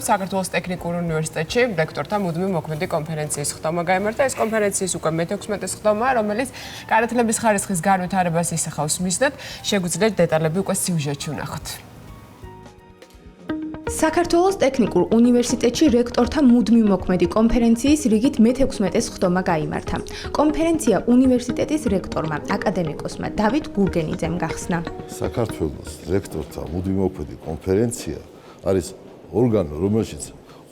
საქართველოს ტექნიკურ უნივერსიტეტში რექტორთა მუდმივი მოქმედი კონფერენციის ხდომა გაიმართა. ეს კონფერენციის უკვე მე-16 ხდომაა, რომელიც განათლების ხარისხის განვითარებას ისახავს მიზნად. შეგვიძლია დეტალები უკვე სიუჟეტში ვნახოთ. საქართველოს ტექნიკურ უნივერსიტეტში რექტორთა მუდმივი მოქმედი კონფერენციის რიგით მე-16 ხდომა გაიმართა. კონფერენცია უნივერსიტეტის რექტორმა, აკადემიკოსმა დავით გურგენიძემ გახსნა. საქართველოს რექტორთა მუდმივი მოქმედი კონფერენცია არის ორგანო, რომელშიც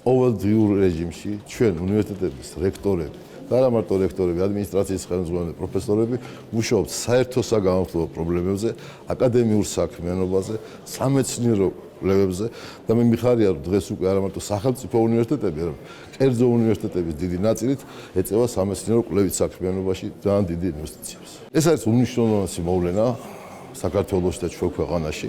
ყოველდღიურ რეჟიმში ჩვენ უნივერსიტეტების რექტორები და არა მარტო რექტორები, ადმინისტრაციის ხელმძღვანელები, პროფესორები მუშაობთ საერთო საგანმანათლებლო პრობლემებზე, აკადემიურ საქმიანობაზე, სამეცნიერო კვლევებზე და მე მიხარია რომ დღეს უკვე არა მარტო სახელმწიფო უნივერსიტეტები, არამედ კერძო უნივერსიტეტების დიდი ნაწილით ეწევა სამეცნიერო კვლევის საქმიანობაში ძალიან დიდი ინვესტიციებს. ეს არის უმნიშვნელოვანესი მოვლენა საქართველოში და ჩვენ ქვეყანაში.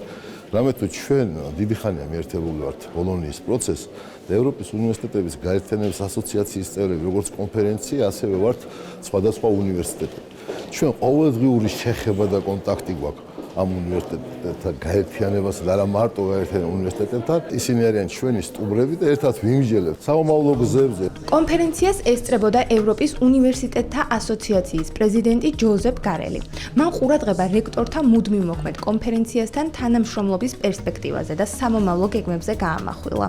რამე თუ ჩვენ დიდი ხანია მიერთებული ვართ ბოლონიის პროცესს და ევროპის უნივერსიტეტების გაერთიანების ასოციაციის წევრები, როგორც კონფერენცია, ასევე ვართ სხვადასხვა უნივერსიტეტები. ჩვენ ყოველდღიური შეხება და კონტაქტი გვაქვს ამ უნივერსიტეტებთან გაერთიანებას და არა მარტო გაერთიანებულ უნივერსიტეტებთან. ისინი არიან ჩვენი სტუმრები და ერთად ვიმსჯელებთ სამომავლო გზებზე. კონფერენციას ესწრებოდა ევროპის უნივერსიტეტთა ასოციაციის პრეზიდენტი ჯოზეფ გარელი. მან ყურადღება რექტორთა მუდმივ მოქმედ კონფერენციასთან თანამშრომლობის პერსპექტივაზე და სამომავლო გეგმებზე გაამახვილა.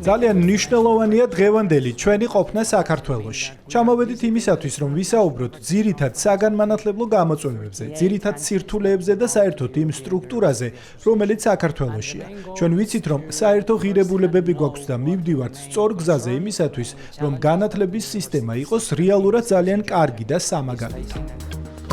ძალიან მნიშვნელოვანია დღევანდელი ჩვენი ყოფნა საქართველოში. ჩამოვედით იმისათვის, რომ ვისაუბროთ ძირითად საგანმანათლებლო გამოწვევებზე, ძირითად სირთულეებზე და საერთოდ იმ სტრუქტურაზე, რომელიც საქართველოშია. ჩვენ ვიცით, რომ საერთო ღირებულებები გვაქვს და მივდივართ სწორ გზაზე იმისათვის, რომ განათლების სისტემა იყოს რეალურად ძალიან კარგი და სამაგალითო.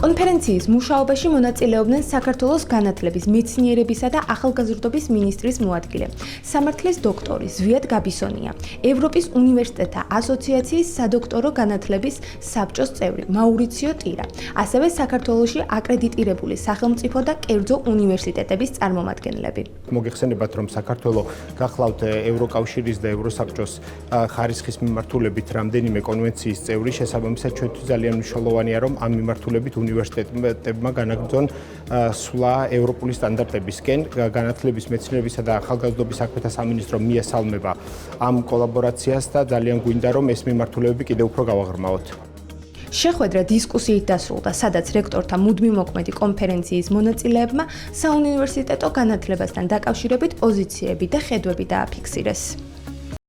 კონფერენციის მუშაობაში მონაწილეობდნენ საქართველოს განათლების, მეცნიერებისა და ახალგაზრდობის მინისტრის მოადგილე, სამართლის დოქტორი ზვიად გაბისონია, ევროპის უნივერსიტეტთა ასოციაციის სადოქტორო განათლების საბჭოს წევრი მაურიციო ტირა, ასევე საქართველოში აკრედიტირებული სახელმწიფო და კერძო უნივერსიტეტების წარმომადგენლები. მოგეხსენებათ, რომ საქართველოს გახლავთ ევროკავშირის და ევროსაბჭოს ხარისხის მიმართულებით რამდენიმე კონვენციის წევრი, შესაბამისად ჩვენთვის ძალიან მნიშვნელოვანია, რომ ამ მიმართულებით უნივერსიტეტებმა განაგრძონ სვლა ევროპული სტანდარტებისკენ. განათლების, მეცნიერებისა და ახალგაზრდობის საქმეთა სამინისტრო მიესალმება ამ კოლაბორაციას და ძალიან გვინდა, რომ ეს მიმართულებები კიდევ უფრო გავაღრმავოთ. შეხვედრა დისკუსიით დასრულდა, სადაც რექტორთა მუდმივ მოქმედი კონფერენციის მონაწილეებმა საუნივერსიტეტო განათლებასთან დაკავშირებით პოზიციები და ხედვები დააფიქსირეს.